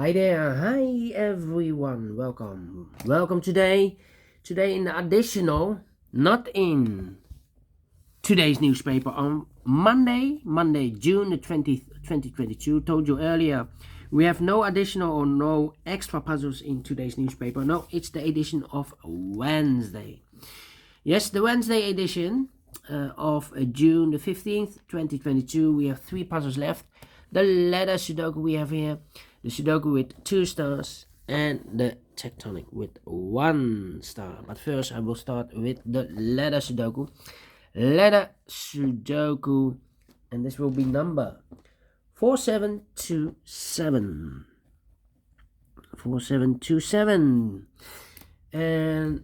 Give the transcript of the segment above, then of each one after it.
Hi there, hi everyone, welcome today in the additional, not in today's newspaper on Monday, June the 20th, 2022. Told you earlier, we have no additional or no extra puzzles in today's newspaper. No, it's the edition of Wednesday. Yes, the Wednesday edition of June the 15th, 2022. We have 3 puzzles left. The letter Sudoku we have here, the Sudoku with 2 stars, and the tectonic with 1 star. But first, I will start with the letter Sudoku. Letter Sudoku, and this will be number 4727. 4727. And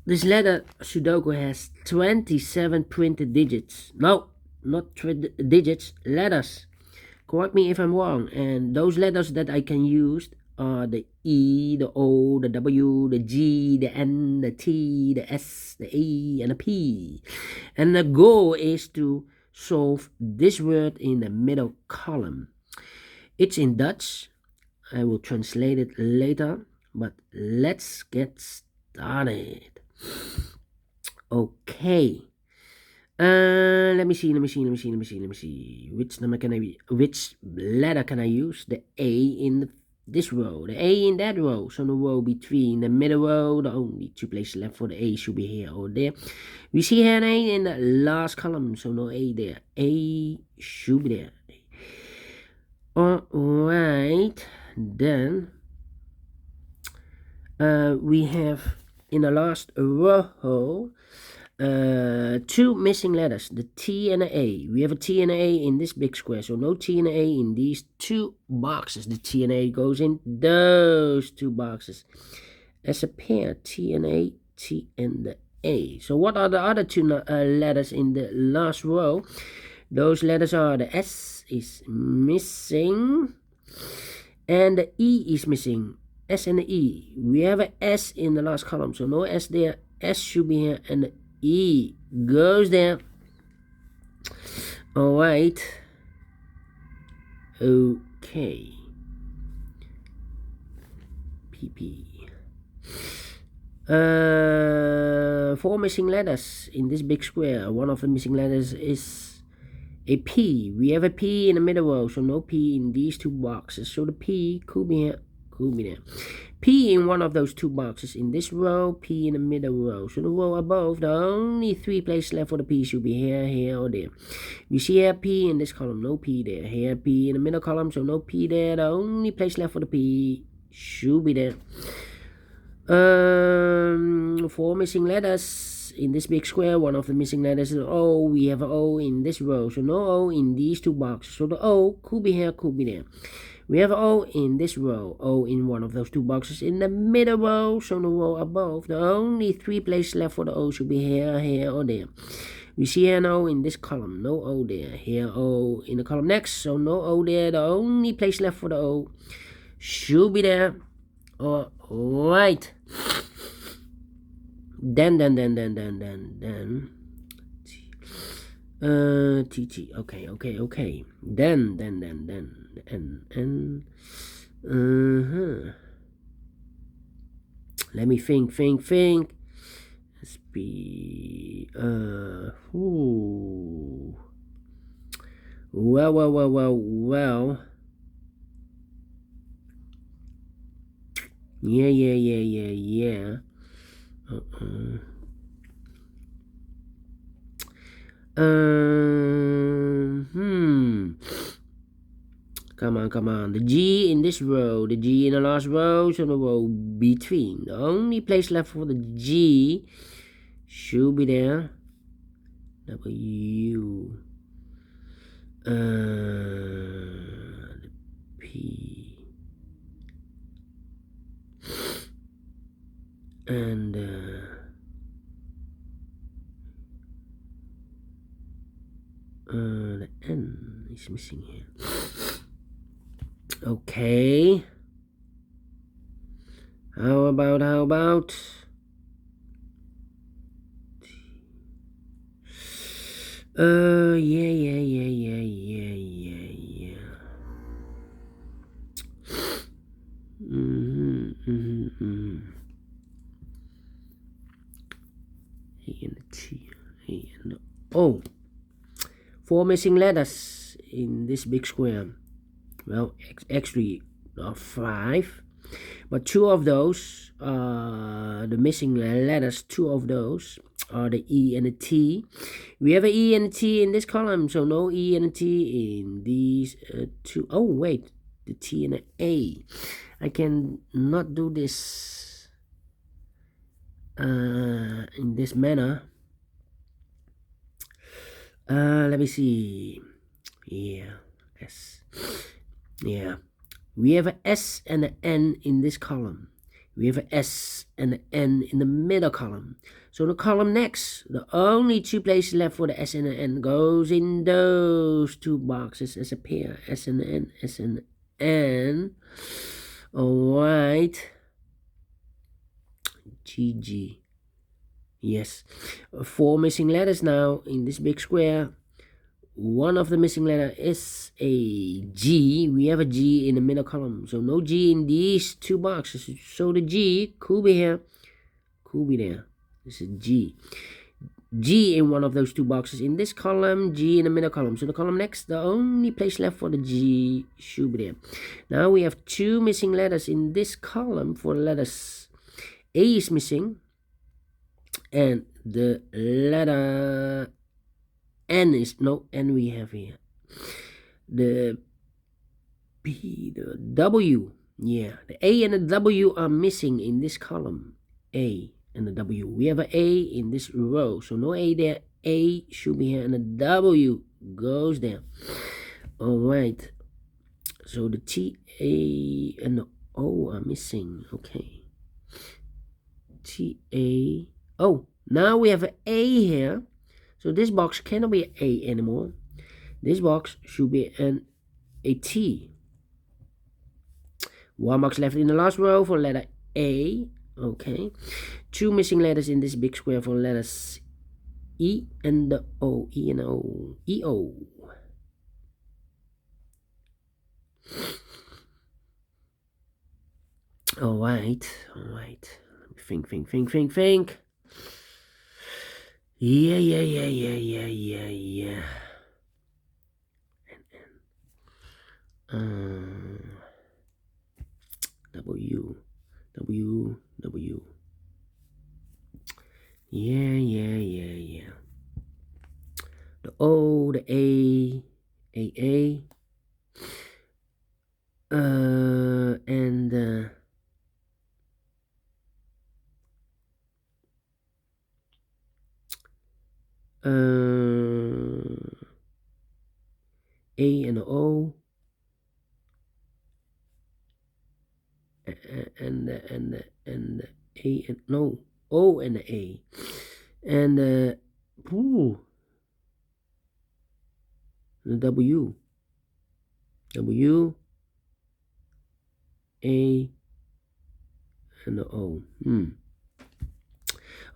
this letter Sudoku has 27 printed digits. No, not digits, letters. Correct me if I'm wrong. And those letters that I can use are the E, the O, the W, the G, the N, the T, the S, the A, and the P. And the goal is to solve this word in the middle column. It's in Dutch. I will translate it later, but let's get started. Okay. Let me see. Which letter can I use? The A in this row, the A in that row. So the row between the middle row, the only 2 places left for the A should be here or there. We see here an A in the last column, so no A there. A should be there. Alright, then we have in the last row 2 missing letters, the T and the A. We have a T and an A in this big square, so no T and an A in these 2 boxes. The T and A goes in those 2 boxes as a pair, T and A, T and the A. So what are the other 2 letters in the last row? Those letters are the S is missing and the E is missing. S and the E. We have a S in the last column, so no S there. S should be here and the E goes there. Alright. Okay. PP. 4 missing letters in this big square. One of the missing letters is a P. We have a P in the middle row, so no P in these 2 boxes. So the P could be here, could be there. P in one of those 2 boxes in this row, P in the middle row. So the row above, the only 3 places left for the P should be here, here, or there. We see here P in this column, no P there. Here P in the middle column, so no P there. The only place left for the P should be there. 4 missing letters in this big square. One of the missing letters is O. We have an O in this row, so no O in these 2 boxes. So the O could be here, could be there. We have O in this row, O in one of those 2 boxes in the middle row, so the row above. The only 3 places left for the O should be here, here, or there. We see an O in this column, no O there. Here O in the column next, so no O there. The only place left for the O should be there. Alright. Then. TT. Okay. Then. Let me think. Let's be. Well. Yeah. Come on. The G in this row, the G in the last row, so the row between. The only place left for the G should be there. W. The P. And the N is missing here. Okay. How about yeah. T, A, and O. 4 missing letters in this big square. Well, actually 5, but 2 of those, the missing letters, 2 of those are the E and the T. We have an E and a T in this column, so no E and a T in these 2. Oh wait, the T and the A. I can not do this in this manner. Let me see. Yeah, S. Yeah, we have an S and an N in this column. We have an S and an N in the middle column. So the column next, the only 2 places left for the S and the N goes in those 2 boxes as a pair. S and N, S and N. Alright. GG. Yes. 4 missing letters now in this big square. One of the missing letter is a G. We have a G in the middle column. So no G in these 2 boxes. So the G could be here, could be there. This is G. G in one of those 2 boxes in this column, G in the middle column. So the column next, the only place left for the G should be there. Now we have 2 missing letters in this column for the letters. A is missing, and the letter N is, no, N we have here. The P, the W, yeah, the A and the W are missing in this column. A and the W. We have an A in this row, so no A there. A should be here, and the W goes there. Alright, so the T, A, and the O are missing. Okay. T, A, O. Now we have an A here. So this box cannot be an A anymore. This box should be a T. 1 box left in the last row for letter A. Okay. 2 missing letters in this big square for letters E and the O. E and O. E, O. Alright. Think. Yeah. W. Yeah. The O, the A, and A and the O, and the A and no O and the A, and the W, A, and the O.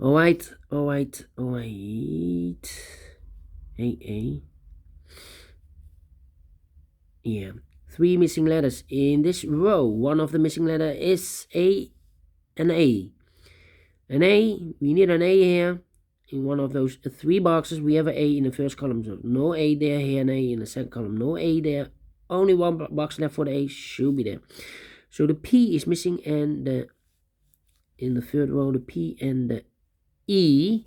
Alright. A. Yeah. 3 missing letters in this row. One of the missing letter is A and A. An A, we need an A here. In one of those 3 boxes, we have an A in the first column. So no A there, here an A in the second column. No A there. Only 1 box left for the A, should be there. So the P is missing, and in the third row, the P and the E.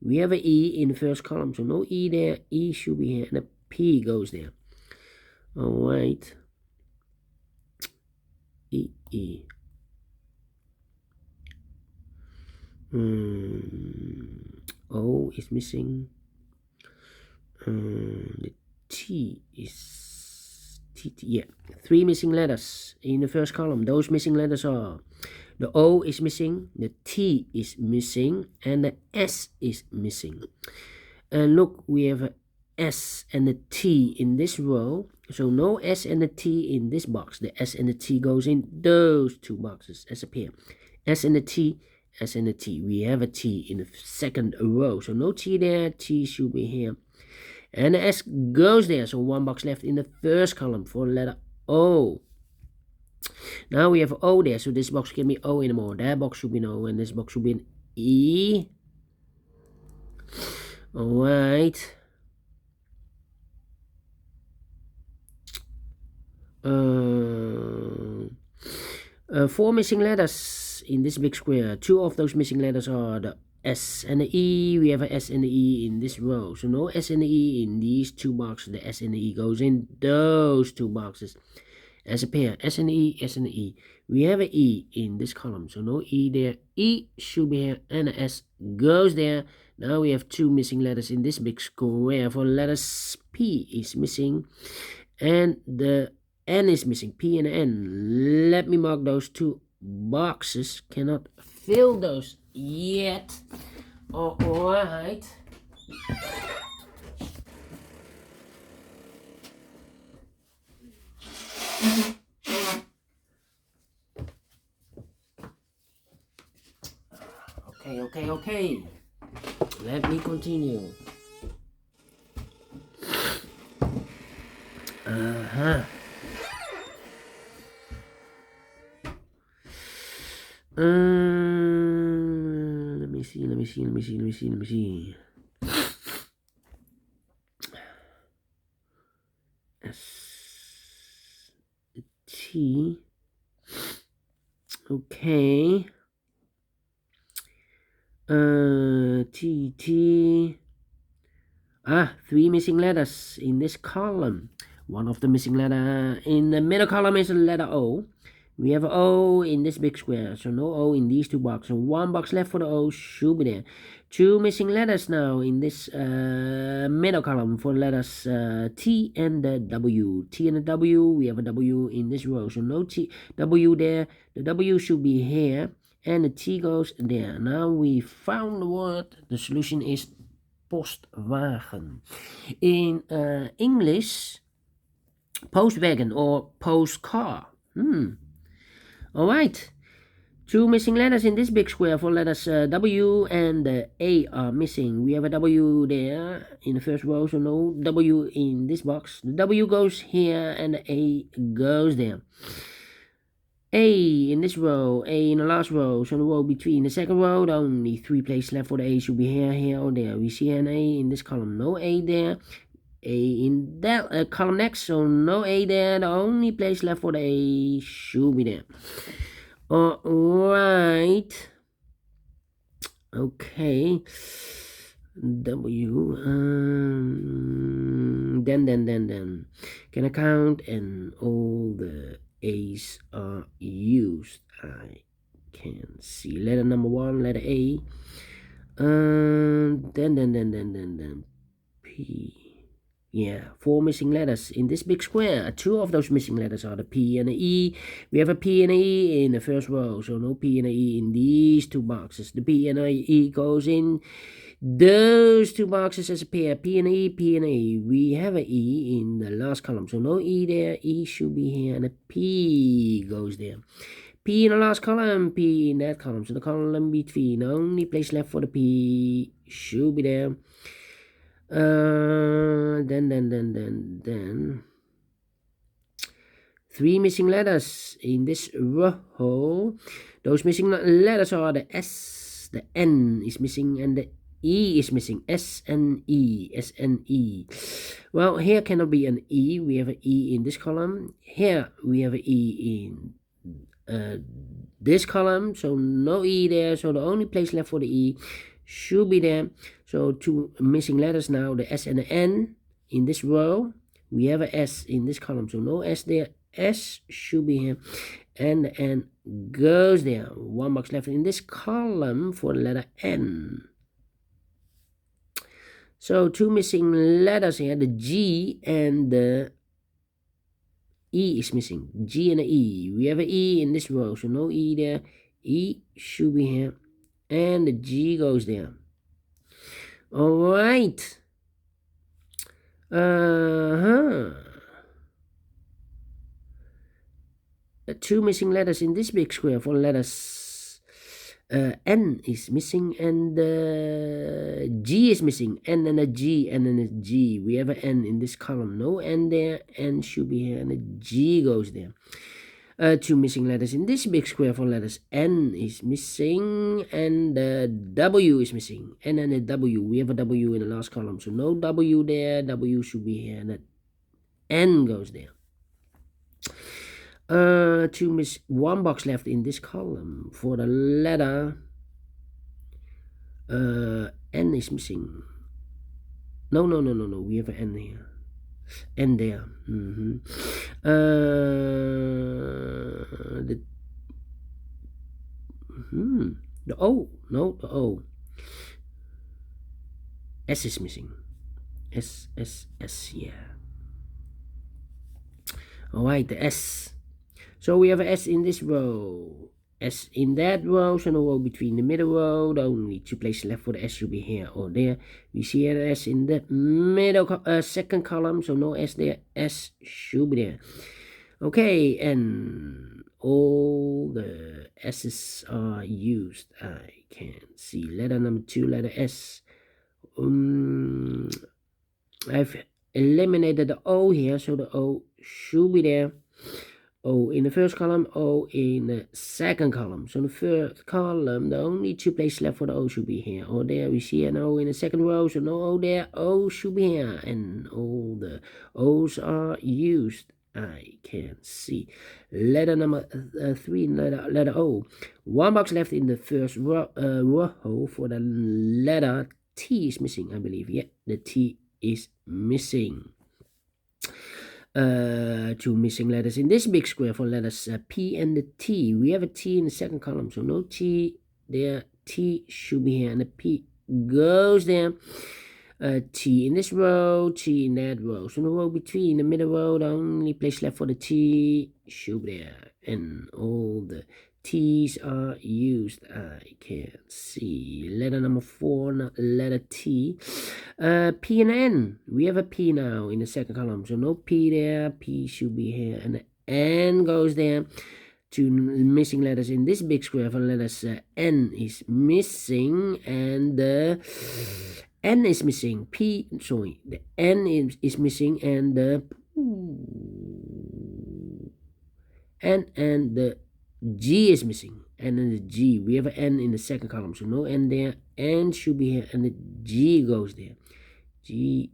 We have an E in the first column, so no E there. E should be here, and the P goes there. Alright. E. O is missing. The T is T. Yeah, 3 missing letters in the first column. Those missing letters are: the O is missing, the T is missing, and the S is missing. And look, we have a S and the T in this row. So no S and the T in this box. The S and the T goes in those 2 boxes as a pair. S and the T, S and the T. We have a T in the second row. So no T there. T should be here. And the S goes there. So 1 box left in the first column for the letter O. Now we have O there. So this box can be O anymore. That box should be an O, and this box should be an E. Alright. Four missing letters in this big square. Two of those missing letters are the S and the E. We have a S and the E in this row. So no S and the E in these two boxes. The S and the E goes in those two boxes as a pair. S and the E, S and the E. We have an E in this column. So no E there. E should be here and the S goes there. Now we have two missing letters in this big square. For letters P is missing and the N is missing. P and N. Let me mark those two boxes. Cannot fill those yet. Alright. Okay. Let me continue. Let me see. S T. Okay. T. Three missing letters in this column. One of the missing letter in the middle column is the letter O. We have an O in this big square, so no O in these two boxes. So one box left for the O should be there. Two missing letters now in this middle column for the letters T and the W. T and the W, we have a W in this row, so no T, W there. The W should be here, and the T goes there. Now we found the word. The solution is postwagen. In English, postwagon or postcar. Alright, two missing letters in this big square for letters W and A are missing. We have a W there in the first row, so no W in this box. The W goes here and the A goes there. A in this row, A in the last row, so the row between the second row, the only three places left for the A should be here, or there. We see an A in this column, no A there. A in that column next, so no A there. The only place left for the A should be there. Alright. Okay. W. Then. Can I count? And all the A's are used. I can see letter number 1, letter A. Then P. Yeah, 4 missing letters in this big square. 2 of those missing letters are the P and the E. We have a P and an E in the first row, so no P and an E in these two boxes. The P and the E goes in those two boxes as a pair. P and E, P and E. We have an E in the last column, so no E there. E should be here, and a P goes there. P in the last column, P in that column. So the column between, the only place left for the P should be there. Then 3 missing letters in this row. Those missing letters are the S, the N is missing, and the E is missing. S and E. Well, here cannot be an E. We have an E in this column. Here we have an E in this column, so no E there. So the only place left for the E should be there. So 2 missing letters now, the S and the N in this row. We have a S in this column, so no S there. S should be here, and the N goes there. 1 box left in this column for the letter N. So 2 missing letters here, the G and the E is missing. G and the E. We have an E in this row, so no E there. E should be here, and the G goes there. Alright. 2 missing letters in this big square for letters N is missing, and G is missing. N and a G, N and a G. We have an N in this column. No N there. N should be here, and the G goes there. Two missing letters in this big square for letters. N is missing and the W is missing. N and a W. We have a W in the last column, so no W there. W should be here, and that N goes there. One box left in this column for the letter. N is missing. No. We have an N here. N there. The O. No, the O. S is missing. S, yeah. Alright, the S. So we have an S in this row. S in that row, so no row between the middle row. The only two places left for the S should be here or there. We see an S in the middle second column, so no S there. S should be there. Okay, and all the S's are used. I can't see. Letter number 2, letter S. I've eliminated the O here, so the O should be there. O in the first column, O in the second column. So in the third column, the only two places left for the O should be here or there. We see an O in the second row, so no O there. O should be here, and all the O's are used. I can't see. Letter number 3, letter O. One box left in the first row for the letter T is missing, I believe. Yeah, the T is missing. Two missing letters in this big square for letters P and the T. We have a T in the second column, so no T there. T should be here, and the P goes there. T in this row, T in that row. So no row between the middle row, the only place left for the T should be there, and all the T's are used. I can't see. Letter number 4, letter T. P and N. We have a P now in the second column, so no P there. P should be here, and the N goes there. Two missing letters in this big square for letters N is missing, and the N is missing. The N is missing, and the N and the G is missing, and then the G. We have an N in the second column, so no N there. N should be here, and the G goes there. G,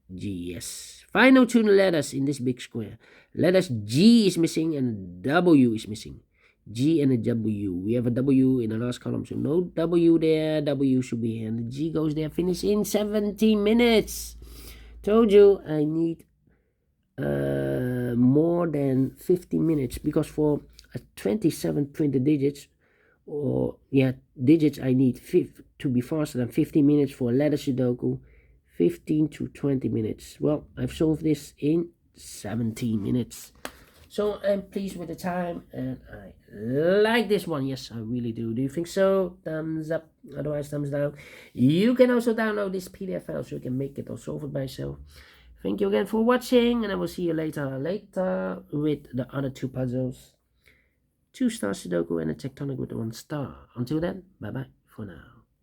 yes. Final two letters in this big square. Letters G is missing, and W is missing. G and a W. We have a W in the last column, so no W there. W should be here, and the G goes there. Finish in 17 minutes. Told you I need more than 50 minutes, because for 27 printed digits, digits, I need to be faster than 15 minutes for a letter Sudoku. 15 to 20 minutes. Well, I've solved this in 17 minutes. So I'm pleased with the time, and I like this one. Yes, I really do. Do you think so? Thumbs up. Otherwise, thumbs down. You can also download this PDF file so you can make it or solve it by yourself. Thank you again for watching, and I will see you later with the other two puzzles. 2-star Sudoku and a tectonic with 1 star. Until then, bye-bye for now.